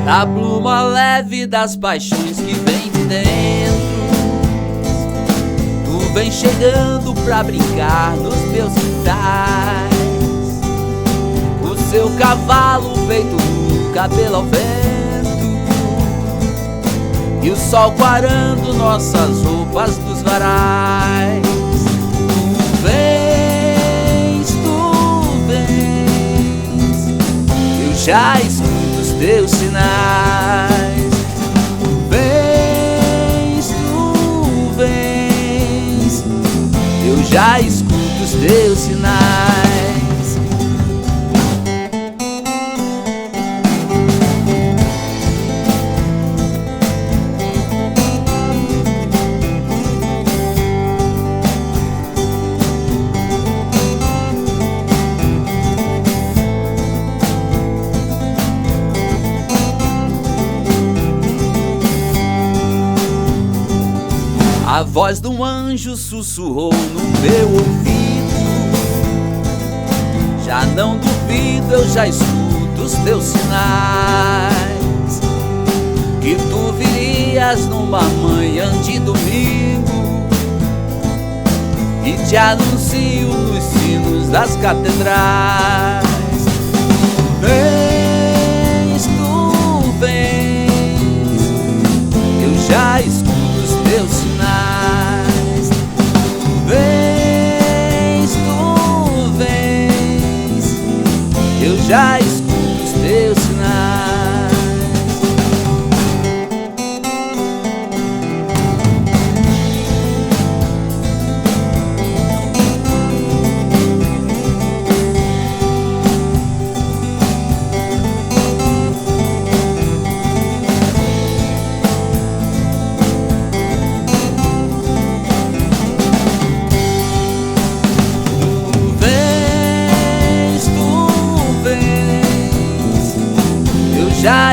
a pluma leve das paixões que vem de dentro. Tu vem chegando pra brincar nos meus quintais. O seu cavalo feito nu, cabelo ao vento, e o sol quarando nossas roupas nos varais. Tu vens, eu já escuto os teus sinais. Tu vens, eu já escuto os teus sinais. A voz de um anjo sussurrou no meu ouvido: já não duvido, eu já escuto os teus sinais, que tu virias numa manhã de domingo, e te anuncio nos sinos das catedrais. Tu vens, eu já escuto os teus sinais. Eu já escuto os teus sinais. Já